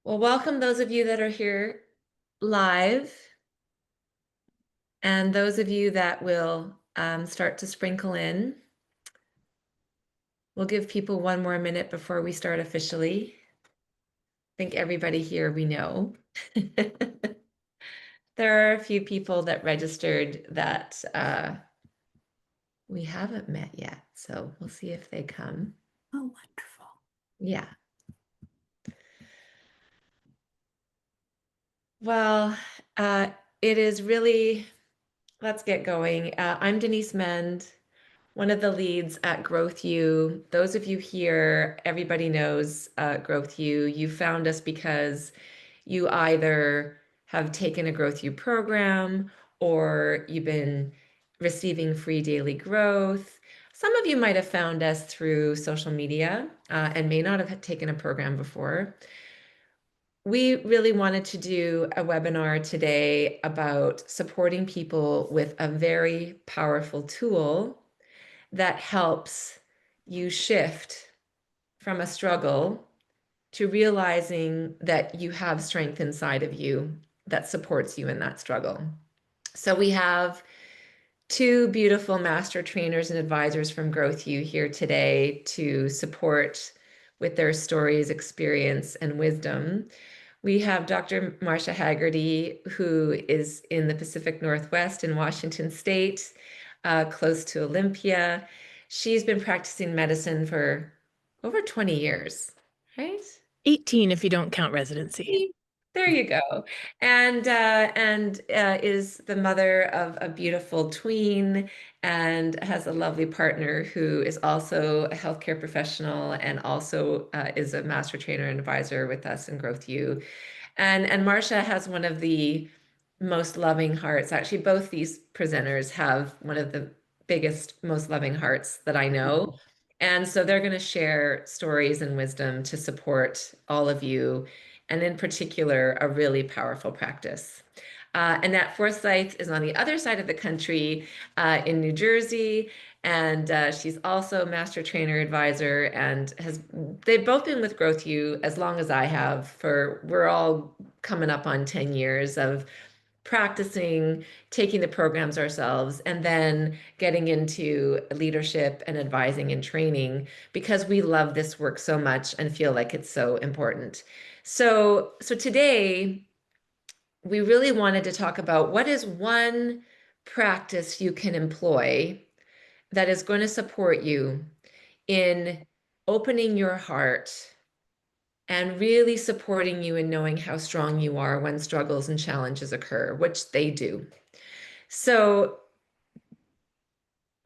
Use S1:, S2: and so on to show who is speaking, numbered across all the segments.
S1: Well, welcome those of you that are here live and those of you that will start to sprinkle in. We'll give people one more minute before we start officially. I think everybody here we know. There are a few people that registered that we haven't met yet, so we'll see if they come.
S2: Oh, wonderful.
S1: Yeah. Well, it is really, let's get going. I'm Denise Mend, one of the leads at Growth U. Those of you here, everybody knows Growth U. You found us because you either have taken a Growth U program or you've been receiving free daily growth. Some of you might have found us through social media and may not have taken a program before. We really wanted to do a webinar today about supporting people with a very powerful tool that helps you shift from a struggle to realizing that you have strength inside of you that supports you in that struggle. So we have two beautiful master trainers and advisors from Growth U here today to support with their stories, experience, and wisdom. We have Dr. Marcia Haggerty, who is in the Pacific Northwest in Washington State, close to Olympia. She's been practicing medicine for over 20 years, right?
S2: 18 if you don't count residency.
S1: There you go. And is the mother of a beautiful tween and has a lovely partner who is also a healthcare professional and also is a master trainer and advisor with us in Growth U. And Marcia has one of the most loving hearts. Actually, both these presenters have one of the biggest, most loving hearts that I know. And so they're going to share stories and wisdom to support all of you, and in particular, a really powerful practice. Annette Forsyth is on the other side of the country in New Jersey, and she's also master trainer advisor and they've both been with Growth U as long as I have. We're all coming up on 10 years of practicing, taking the programs ourselves, and then getting into leadership and advising and training because we love this work so much and feel like it's so important. So today we really wanted to talk about what is one practice you can employ that is going to support you in opening your heart and really supporting you in knowing how strong you are when struggles and challenges occur, which they do. So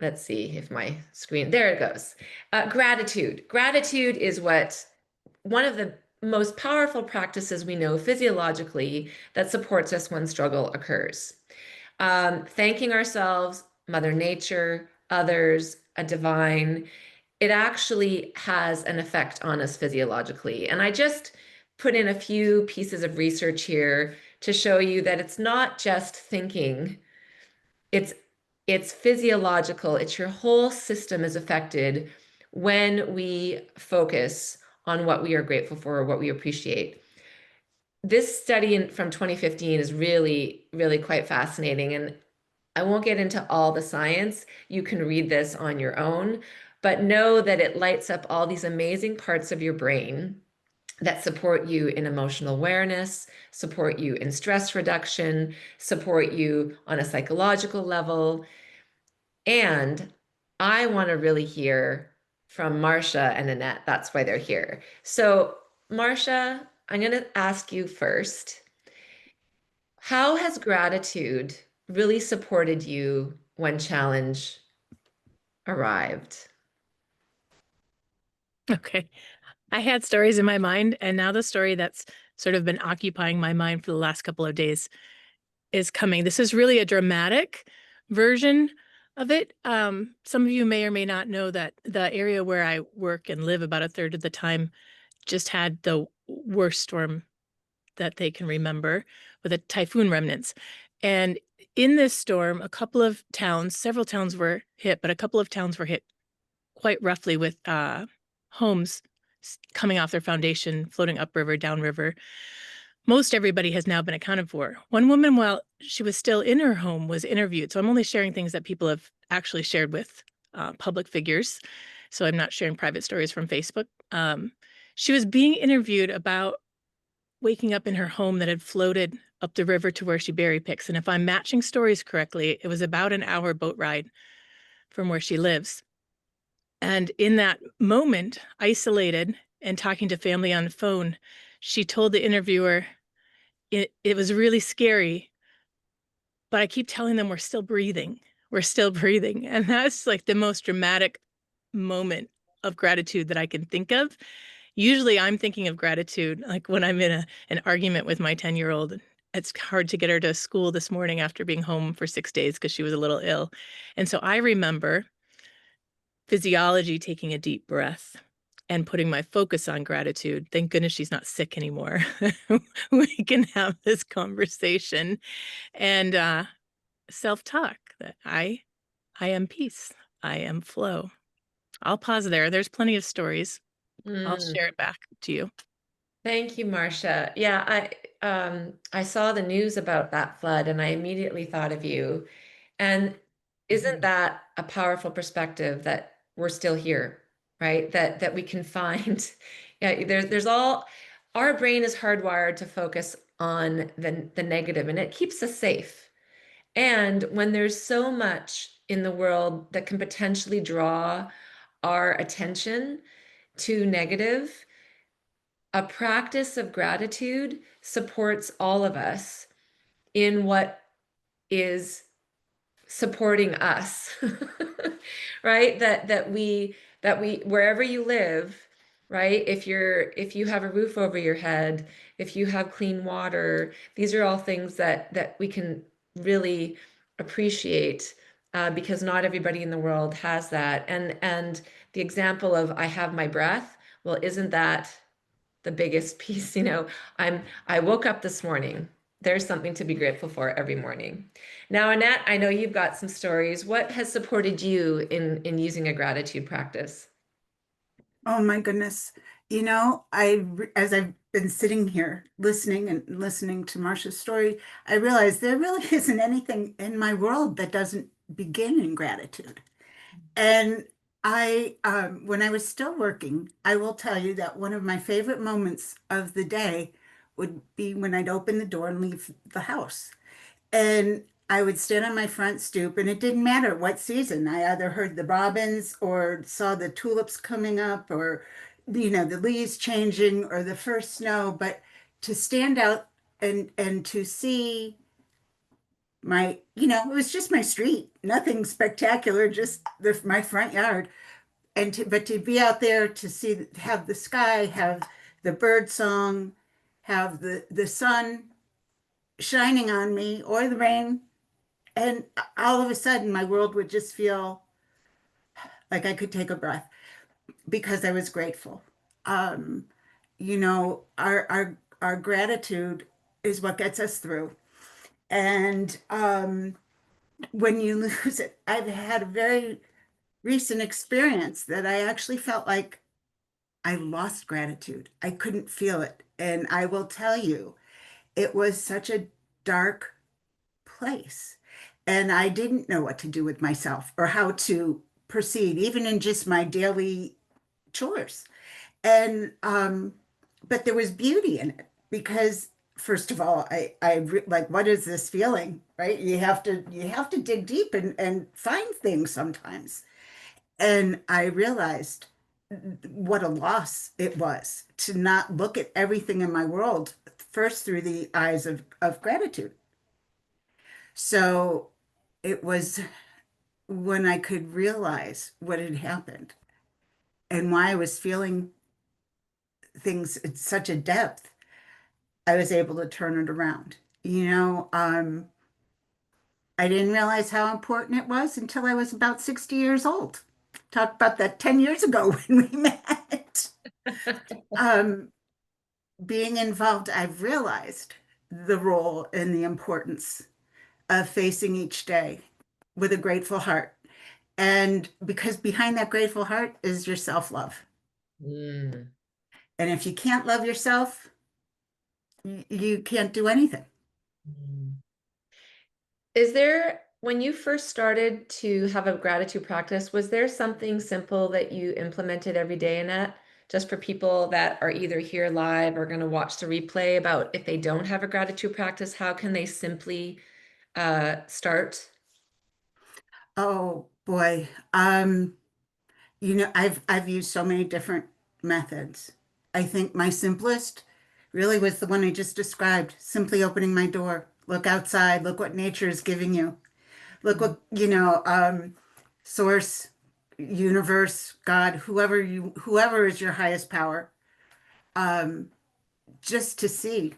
S1: let's see if my screen, there it goes. Gratitude. Gratitude is one of the most powerful practices we know physiologically that supports us when struggle occurs. Thanking ourselves, Mother Nature, others, a divine, it actually has an effect on us physiologically. And I just put in a few pieces of research here to show you that it's not just thinking, it's it's physiological. It's your whole system is affected when we focus on what we are grateful for or what we appreciate. This study from 2015 is really, really quite fascinating. And I won't get into all the science. You can read this on your own, but know that it lights up all these amazing parts of your brain that support you in emotional awareness, support you in stress reduction, support you on a psychological level. And I want to really hear from Marcia and Annette. That's why they're here. So, Marcia, I'm going to ask you first. How has gratitude really supported you when challenge arrived?
S2: Okay. I had stories in my mind, and now the story that's sort of been occupying my mind for the last couple of days is coming. This is really a dramatic version of it. Some of you may or may not know that the area where I work and live about a third of the time just had the worst storm that they can remember with a typhoon remnants. And in this storm, a couple of towns, several towns were hit, but a couple of towns were hit quite roughly with homes coming off their foundation, floating upriver, downriver. Most everybody has now been accounted for. One woman, while she was still in her home, was interviewed. So I'm only sharing things that people have actually shared with public figures. So I'm not sharing private stories from Facebook. She was being interviewed about waking up in her home that had floated up the river to where she berry picks. And if I'm matching stories correctly, it was about an hour boat ride from where she lives. And in that moment, isolated and talking to family on the phone, she told the interviewer, it was really scary, but I keep telling them we're still breathing. We're still breathing. And that's like the most dramatic moment of gratitude that I can think of. Usually I'm thinking of gratitude like when I'm in an argument with my 10-year-old. It's hard to get her to school this morning after being home for 6 days because she was a little ill. And so I remember physiology taking a deep breath and putting my focus on gratitude. Thank goodness she's not sick anymore. We can have this conversation and self-talk that I am peace. I am flow. I'll pause there. There's plenty of stories. I'll
S1: Mm.
S2: share it back to you.
S1: Thank you, Marcia. Yeah, I saw the news about that flood and I immediately thought of you. And isn't that a powerful perspective that we're still here, right? That we can find, yeah, there's all our brain is hardwired to focus on the negative and it keeps us safe. And when there's so much in the world that can potentially draw our attention to negative, a practice of gratitude supports all of us in what is supporting us. Right, that we wherever you live, right, if you have a roof over your head, if you have clean water, these are all things that we can really appreciate, because not everybody in the world has that. And the example of I have my breath, well, isn't that the biggest piece? I woke up this morning. There's something to be grateful for every morning. Now, Annette, I know you've got some stories. What has supported you in using a gratitude practice?
S3: Oh my goodness. As I've been sitting here listening and listening to Marcia's story, I realized there really isn't anything in my world that doesn't begin in gratitude. And when I was still working, I will tell you that one of my favorite moments of the day would be when I'd open the door and leave the house. And I would stand on my front stoop, and it didn't matter what season. I either heard the robins or saw the tulips coming up or, the leaves changing or the first snow. But to stand out and to see it was just my street, nothing spectacular, just my front yard. But to be out there to see, have the sky, have the bird song, have the sun shining on me or the rain, and all of a sudden, my world would just feel like I could take a breath because I was grateful. Um, our gratitude is what gets us through. And when you lose it, I've had a very recent experience that I actually felt like I lost gratitude. I couldn't feel it. And I will tell you, it was such a dark place. And I didn't know what to do with myself or how to proceed, even in just my daily chores. And but there was beauty in it because first of all, like, what is this feeling? Right? You have to dig deep and find things sometimes. And I realized what a loss it was to not look at everything in my world first through the eyes of gratitude. So it was when I could realize what had happened and why I was feeling things at such a depth, I was able to turn it around. I didn't realize how important it was until I was about 60 years old. Talk about that 10 years ago when we met. Um, Being involved, I've realized the role and the importance of facing each day with a grateful heart. And because behind that grateful heart is your self-love.
S1: Mm.
S3: And if you can't love yourself, you can't do anything.
S1: Mm. Is there, when you first started to have a gratitude practice, was there something simple that you implemented every day, Annette? Just for people that are either here live or going to watch the replay, about if they don't have a gratitude practice, how can they simply start?
S3: Oh boy. I've used so many different methods. I think my simplest really was the one I just described, simply opening my door, look outside, look what nature is giving you. Look
S1: Mm.
S3: what, source, universe, God, whoever is your highest power, um, just to see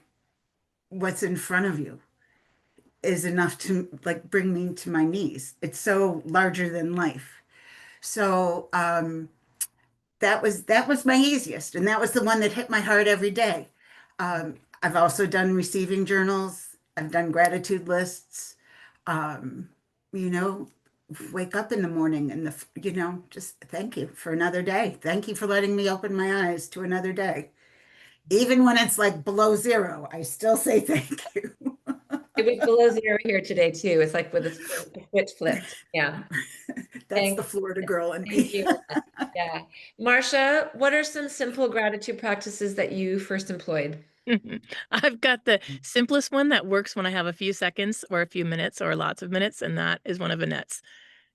S3: what's in front of you is enough to like bring me to my knees. It's so larger than life. So that was my easiest, and that was the one that hit my heart every day. I've also done receiving journals. I've done gratitude lists. Um, you know, wake up in the morning and just thank you for another day. Thank you for letting me open my eyes to another day. Even when it's like below zero, I still say thank you.
S1: It was below zero here today too. It's like with a switch flipped. Yeah.
S3: That's the
S1: Thank,
S3: Florida girl in
S1: thank
S3: me.
S1: you. Yeah. Marcia, what are some simple gratitude practices that you first employed?
S2: I've got the simplest one that works when I have a few seconds or a few minutes or lots of minutes, and that is one of Annette's.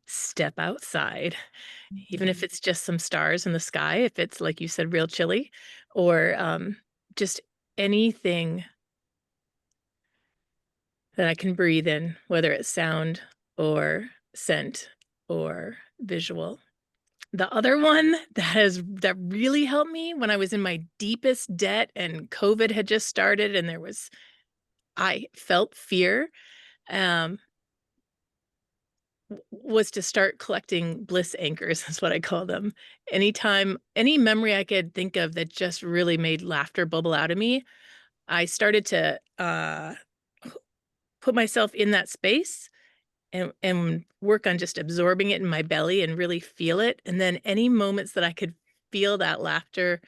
S2: Step outside, even if it's just some stars in the sky, if it's, like you said, real chilly, or just anything that I can breathe in, whether it's sound or scent or visual. The other one that really helped me when I was in my deepest debt and COVID had just started and I felt fear, um, was to start collecting bliss anchors, is what I call them. Anytime, any memory I could think of that just really made laughter bubble out of me, I started to put myself in that space and work on just absorbing it in my belly and really feel it. And then any moments that I could feel that laughter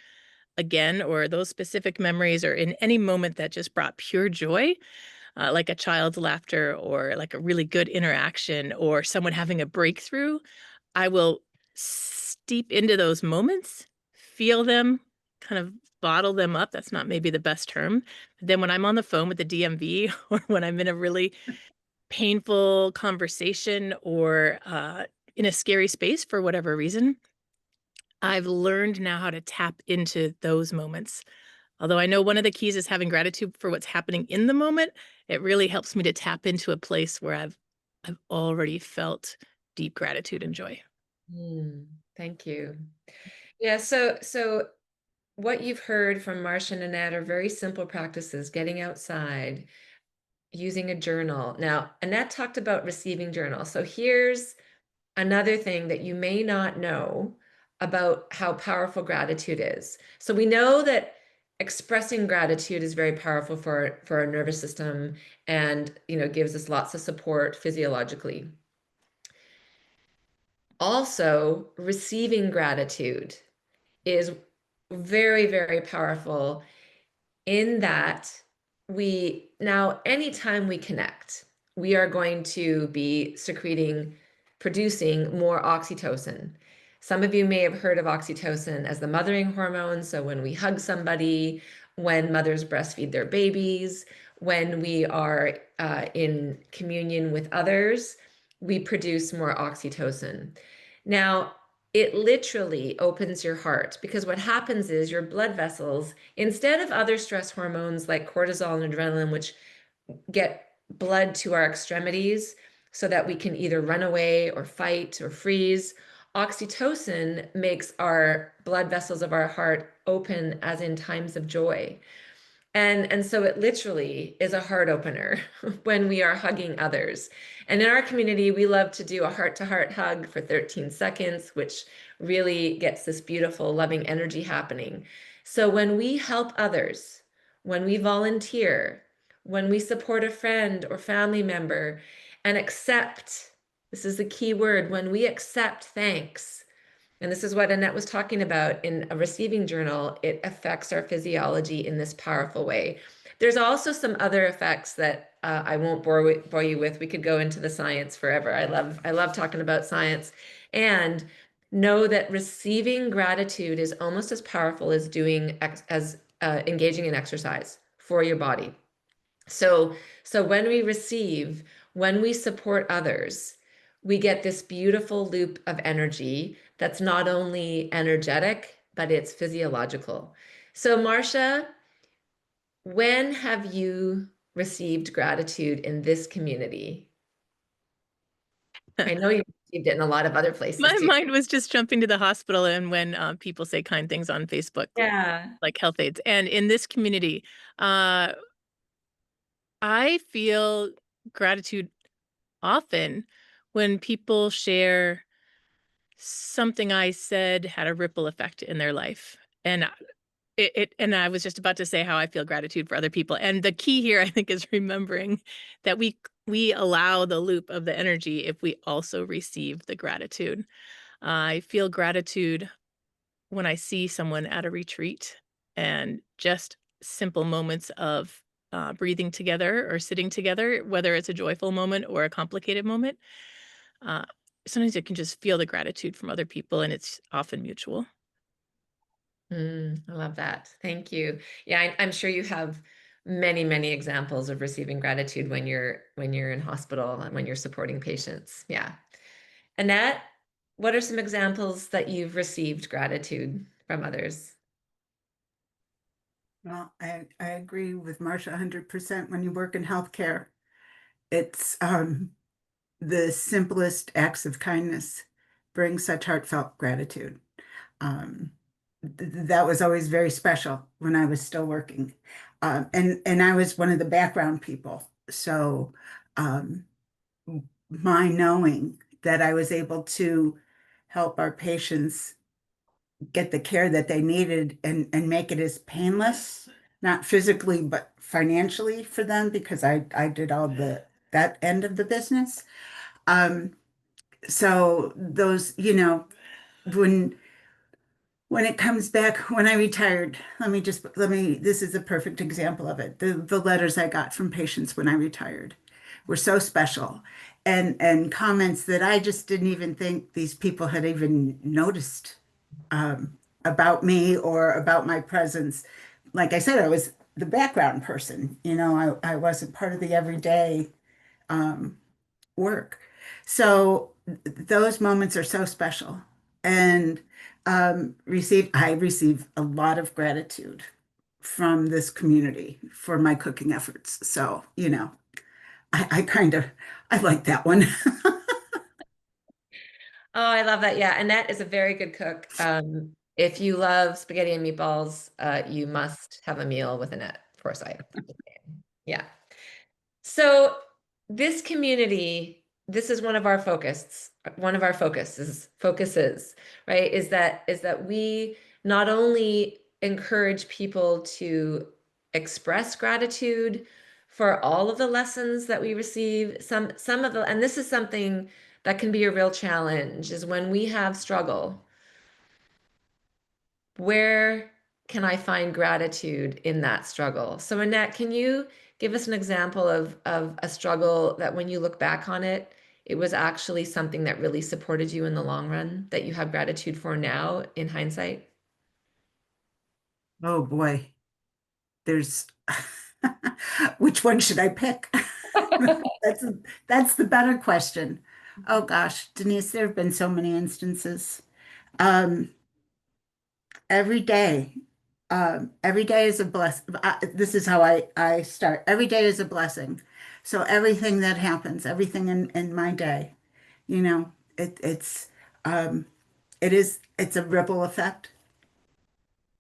S2: again, or those specific memories, or in any moment that just brought pure joy, like a child's laughter, or like a really good interaction, or someone having a breakthrough, I will steep into those moments, feel them, kind of bottle them up. That's not maybe the best term. But then when I'm on the phone with the DMV or when I'm in a really painful conversation or in a scary space for whatever reason, I've learned now how to tap into those moments. Although I know one of the keys is having gratitude for what's happening in the moment, it really helps me to tap into a place where I've already felt deep gratitude and joy.
S1: Thank you. Yeah, so what you've heard from Marcia and Annette are very simple practices: getting outside, using a journal. Now, Annette talked about receiving journal. So here's another thing that you may not know about how powerful gratitude is. So we know that expressing gratitude is very powerful for our nervous system, and gives us lots of support physiologically. Also, receiving gratitude is very, very powerful in that we now, anytime we connect, we are going to be producing more oxytocin. Some of you may have heard of oxytocin as the mothering hormone. So when we hug somebody, when mothers breastfeed their babies, when we are in communion with others, we produce more oxytocin. Now, it literally opens your heart, because what happens is your blood vessels, instead of other stress hormones like cortisol and adrenaline, which get blood to our extremities so that we can either run away or fight or freeze, oxytocin makes our blood vessels of our heart open as in times of joy. And so it literally is a heart opener when we are hugging others. And in our community, we love to do a heart-to-heart hug for 13 seconds, which really gets this beautiful, loving energy happening. So when we help others, when we volunteer, when we support a friend or family member and accept, this is the key word, when we accept thanks, And this is what Annette was talking about in a receiving journal. It affects our physiology in this powerful way. There's also some other effects that I won't bore you with. We could go into the science forever. I love talking about science. And know that receiving gratitude is almost as powerful as engaging in exercise for your body. So when we receive, when we support others, we get this beautiful loop of energy that's not only energetic, but it's physiological. So Marcia, when have you received gratitude in this community? I know you received it in a lot of other places
S2: My
S1: too.
S2: mind was just jumping to the hospital and when people say kind things on Facebook,
S1: Yeah.
S2: like health aides. And in this community, I feel gratitude often when people share something I said had a ripple effect in their life. And and I was just about to say how I feel gratitude for other people. And the key here, I think, is remembering that we allow the loop of the energy if we also receive the gratitude. I feel gratitude when I see someone at a retreat and just simple moments of breathing together or sitting together, whether it's a joyful moment or a complicated moment. Uh, Sometimes you can just feel the gratitude from other people, and it's often mutual.
S1: I love that. Thank you. Yeah, I'm sure you have many, many examples of receiving gratitude when you're in hospital and when you're supporting patients. Yeah. Annette, what are some examples that you've received gratitude from others?
S3: Well, I agree with Marcia 100%. When you work in healthcare, it's the simplest acts of kindness bring such heartfelt gratitude. Um, that was always very special when I was still working. And I was one of the background people. So um, my knowing that I was able to help our patients get the care that they needed and make it as painless, not physically, but financially for them, because I did all that end of the business. Um, so those, when it comes back, when I retired, this is a perfect example of it. The letters I got from patients when I retired were so special, and comments that I just didn't even think these people had even noticed about me or about my presence. Like I said, I was the background person, I wasn't part of the everyday um, work. So those moments are so special. And I receive a lot of gratitude from this community for my cooking efforts. So, I kind of I like that one.
S1: Oh, I love that. Yeah, Annette is a very good cook. If you love spaghetti and meatballs, you must have a meal with Annette Forsyth. Yeah. So this community, this is one of our focuses, right? Is that we not only encourage people to express gratitude for all of the lessons that we receive, some of the, and this is something that can be a real challenge, is when we have struggle, where can I find gratitude in that struggle? So Annette, can you give us an example of a struggle that when you look back on it, it was actually something that really supported you in the long run, that you have gratitude for now in hindsight?
S3: Oh boy, there's which one should I pick? That's that's the better question. Oh gosh, Denise, there have been so many instances. Um, every day, every day is a bless. This is how I start. Every day is a blessing. So everything that happens, everything in my day, you know, it's um, it's a ripple effect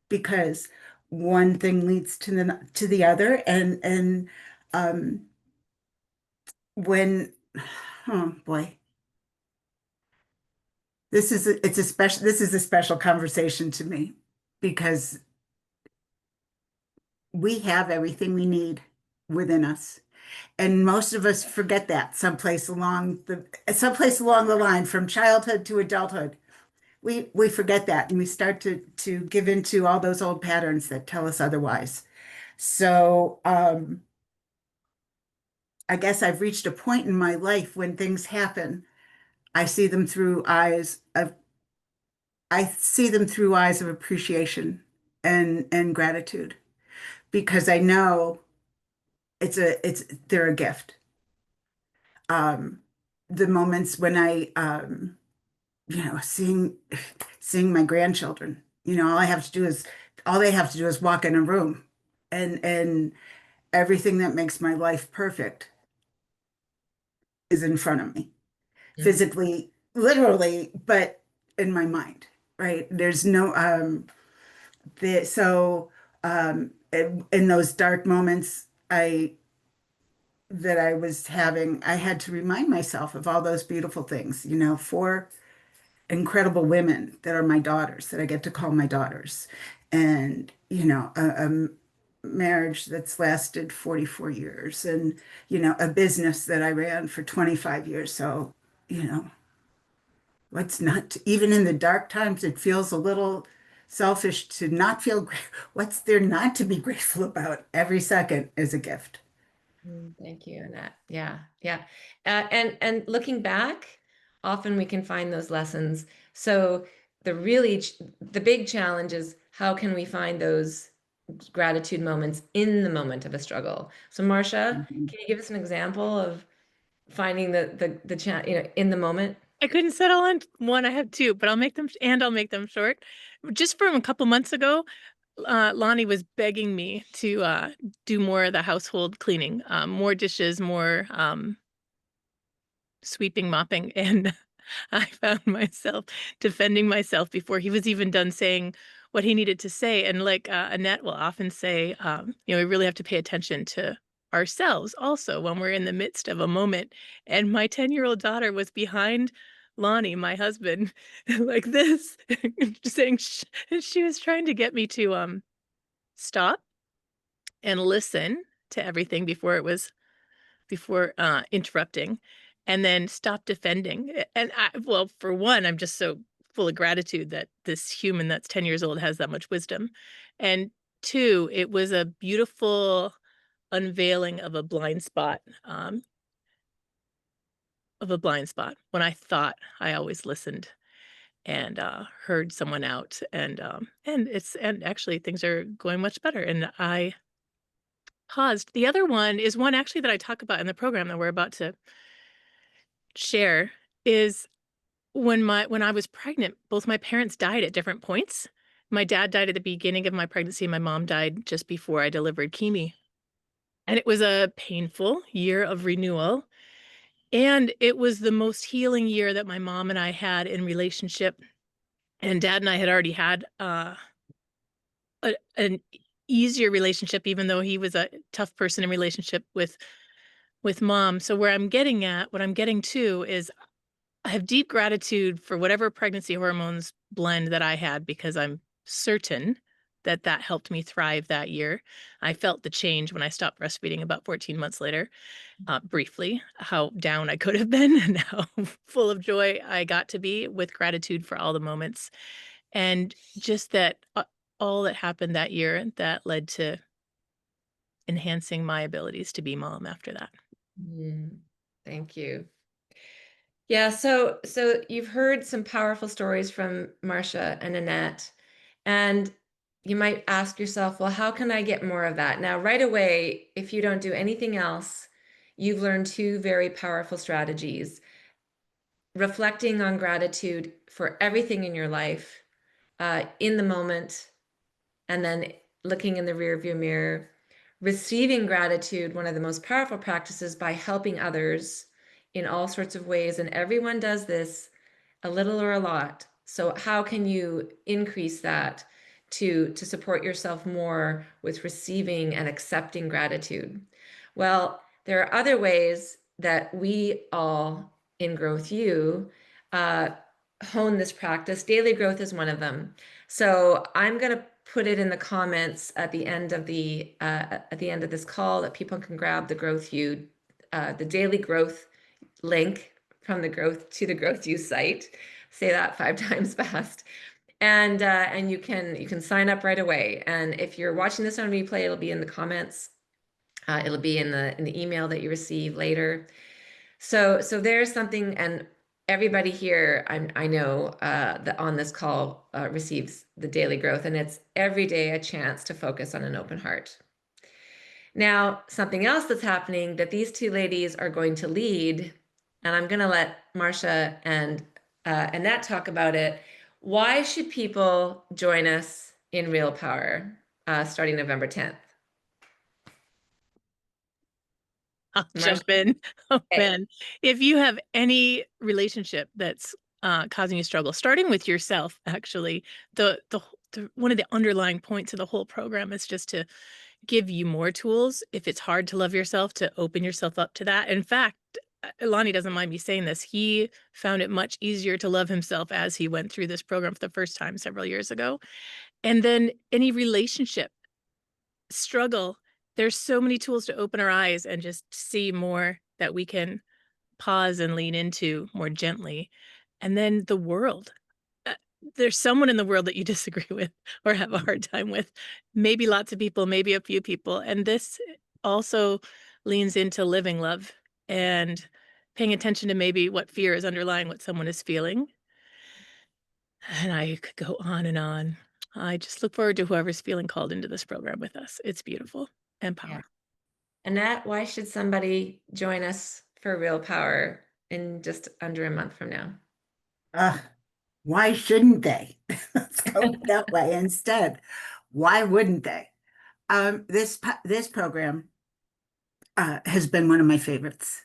S3: because one thing leads to the other, and um, when oh boy, this is a special conversation to me because we have everything we need within us. And most of us forget that someplace along the line from childhood to adulthood. we forget that, and we start to give into all those old patterns that tell us otherwise. So I guess I've reached a point in my life when things happen, I see them through eyes of I see them through eyes of appreciation and gratitude, because I know it's they're a gift. Um, the moments when seeing my grandchildren, all they have to do is walk in a room, and everything that makes my life perfect is in front of me,
S1: Mhm.
S3: physically, literally, but in my mind, right? There's no so in those dark moments that I was having, I had to remind myself of all those beautiful things, four incredible women that are my daughters, that I get to call my daughters, and a marriage that's lasted 44 years, and a business that I ran for 25 years. So, you know, what's not, even in the dark times, it feels a little selfish to not feel great. What's there not to be grateful about? Every second is a gift.
S1: Thank you, Annette. Yeah, yeah. And looking back, often we can find those lessons. So the big challenge is, how can we find those gratitude moments in the moment of a struggle? So Marcia,
S3: Mhm.
S1: can you give us an example of finding in the moment?
S2: I couldn't settle on one. I have two, but I'll make them short. Just from a couple months ago, Lonnie was begging me to do more of the household cleaning, more dishes, more sweeping, mopping, and I found myself defending myself before he was even done saying what he needed to say. And like Annette will often say, we really have to pay attention to ourselves also when we're in the midst of a moment. And my 10-year-old daughter was behind Lonnie, my husband, like this, saying, Shh. And she was trying to get me to stop and listen to everything before interrupting, and then stop defending. And well, for one, I'm just so full of gratitude that this human that's 10 years old has that much wisdom. And two, it was a beautiful unveiling of a blind spot when I thought I always listened and heard someone out. And actually things are going much better. And I paused. The other one is one actually that I talk about in the program that we're about to share, is when I was pregnant, both my parents died at different points. My dad died at the beginning of my pregnancy. My mom died just before I delivered Kimi. And it was a painful year of renewal. And it was the most healing year that my mom and I had in relationship. And dad and I had already had an easier relationship, even though he was a tough person in relationship with mom. So what I'm getting to is, I have deep gratitude for whatever pregnancy hormones blend that I had, because I'm certain that that helped me thrive that year. I felt the change when I stopped breastfeeding about 14 months later, briefly, how down I could have been and how full of joy I got to be, with gratitude for all the moments. And just that all that happened that year that led to enhancing my abilities to be mom after that.
S1: Thank you. Yeah, so you've heard some powerful stories from Marcia and Annette, and you might ask yourself, well, how can I get more of that? Now, right away, if you don't do anything else, you've learned two very powerful strategies: reflecting on gratitude for everything in your life, in the moment, and then looking in the rearview mirror. Receiving gratitude, one of the most powerful practices, by helping others in all sorts of ways. And everyone does this, a little or a lot. So how can you increase that to support yourself more with receiving and accepting gratitude? Well, there are other ways that we all in Growth U uh, hone this practice. Daily growth is one of them. So I'm going to put it in the comments at the end of this call, that people can grab the Growth U, the daily growth link from the Growth U site. Say that 5 times fast. And you can sign up right away. And if you're watching this on replay, it'll be in the comments. It'll be in the email that you receive later. So there's something, and everybody here, I know that on this call receives the daily growth, and it's every day a chance to focus on an open heart. Now, something else that's happening that these two ladies are going to lead, and I'm going to let Marcia and Annette talk about it. Why should people join us in Real Power starting November 10th?
S2: I'll
S1: Marcia?
S2: jump in. Oh
S1: Okay.
S2: man, if you have any relationship that's causing you struggle, starting with yourself, actually, the one of the underlying points of the whole program is just to give you more tools. If it's hard to love yourself, to open yourself up to that. In fact, Lonnie doesn't mind me saying this. He found it much easier to love himself as he went through this program for the first time several years ago. And then any relationship struggle, there's so many tools to open our eyes and just see more that we can pause and lean into more gently. And then the world. Uh, There's someone in the world that you disagree with or have a hard time with. Maybe lots of people, maybe a few people. And this also leans into living love and paying attention to maybe what fear is underlying what someone is feeling. And I could go on and on. I just look forward to whoever's feeling called into this program with us. It's beautiful and
S1: Yeah.
S2: powerful.
S1: Annette, why should somebody join us for Real Power in just under a month from now?
S3: Why shouldn't they? Let's go that way instead. Why wouldn't they? This program has been one of my favorites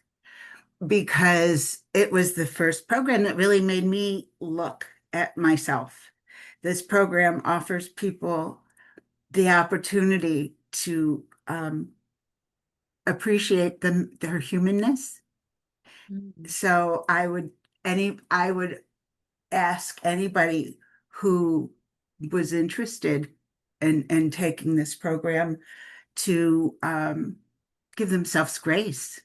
S3: because it was the first program that really made me look at myself. This program offers people the opportunity to appreciate their humanness. So I would ask anybody who was interested in taking this program to give themselves grace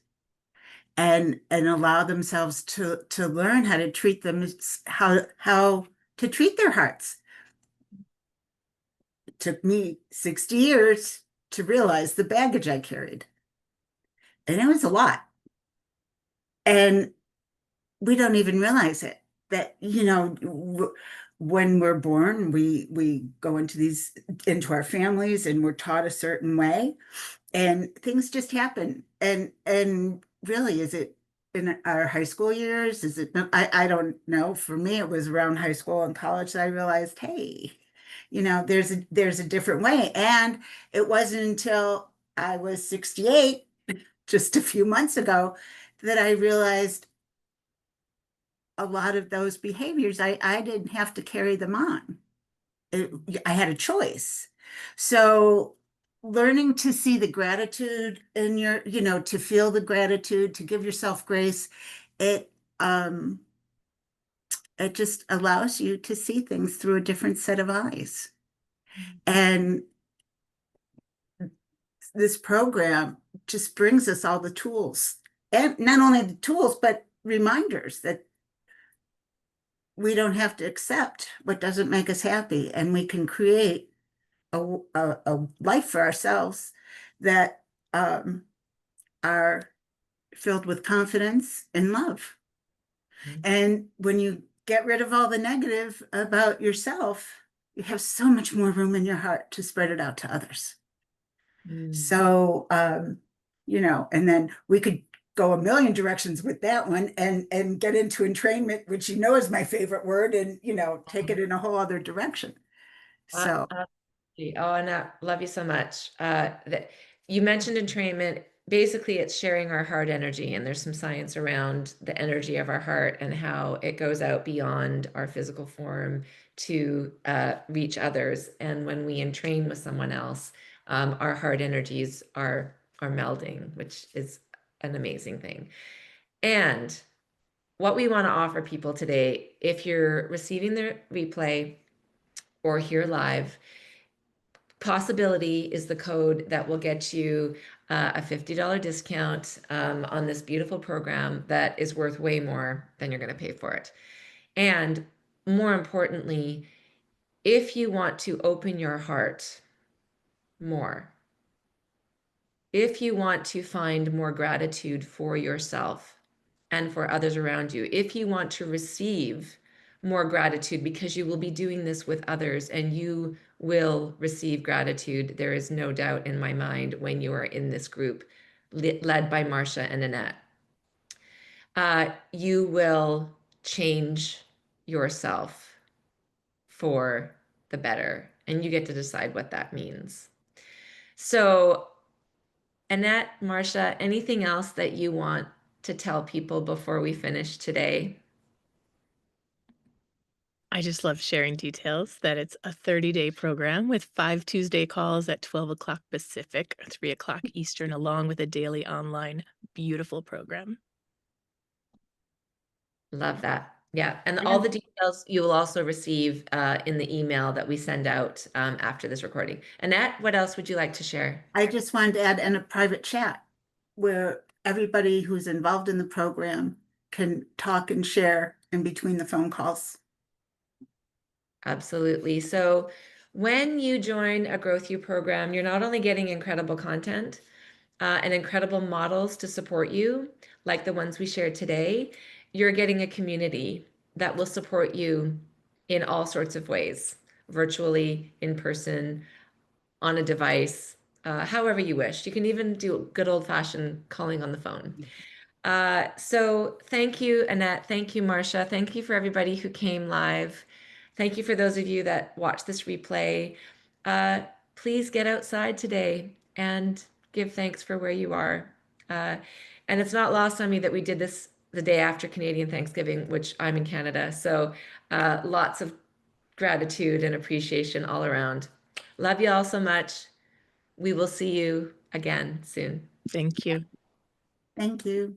S3: and allow themselves to learn how to treat them, how to treat their hearts. It took me 60 years to realize the baggage I carried, and it was a lot. And we don't even realize it, that when we're born, we go into our families, and we're taught a certain way, and things just happen. And really, is it in our high school years? Is it? I don't know. For me, it was around high school and college that I realized, hey, there's a different way. And it wasn't until I was 68, just a few months ago, that I realized a lot of those behaviors, I didn't have to carry them on. I had a choice. So learning to see the gratitude in to feel the gratitude, to give yourself grace, it um it just allows you to see things through a different set of eyes. And this program just brings us all the tools, and not only the tools, but reminders that we don't have to accept what doesn't make us happy, and we can create a life for ourselves that are filled with confidence and love.
S1: Mhm.
S3: And when you get rid of all the negative about yourself, you have so much more room in your heart to spread it out to others. So, and then we could go a million directions with that one, and get into entrainment, which is my favorite word, and take it in a whole other direction. So
S1: Oh, Annette, love you so much. You mentioned entrainment. Basically, it's sharing our heart energy, and there's some science around the energy of our heart and how it goes out beyond our physical form to reach others. And when we entrain with someone else, our heart energies are melding, which is an amazing thing. And what we want to offer people today, if you're receiving the replay or here live, Possibility is the code that will get you a $50 discount on this beautiful program that is worth way more than you're going to pay for it. And more importantly, if you want to open your heart more, if you want to find more gratitude for yourself and for others around you, if you want to receive more gratitude, because you will be doing this with others and you will receive gratitude, there is no doubt in my mind when you are in this group led by Marcia and Annette. You will change yourself for the better, and you get to decide what that means. So, Annette, Marcia, anything else that you want to tell people before we finish today?
S2: I just love sharing details that it's a 30-day program with 5 Tuesday calls at 12 o'clock Pacific, 3 o'clock Eastern, along with a daily online beautiful program.
S1: Love that. Yeah. And all
S3: And
S1: the details you will also receive in the email that we send out after this recording. Annette, what else would you like to share?
S3: I just wanted to add in a private chat where everybody who's involved in the program can talk and share in between the phone calls.
S1: Absolutely. So when you join a Growth You program, you're not only getting incredible content and incredible models to support you, like the ones we shared today, you're getting a community that will support you in all sorts of ways, virtually, in person, on a device, however you wish. You can even do good old-fashioned calling on the phone. So thank you, Annette. Thank you, Marcia. Thank you for everybody who came live. Thank you for those of you that watch this replay. Uh, Please get outside today and give thanks for where you are. And it's not lost on me that we did this the day after Canadian Thanksgiving, which I'm in Canada. So lots of gratitude and appreciation all around. Love you all so much. We will see you again soon.
S2: Thank you.
S3: Thank you.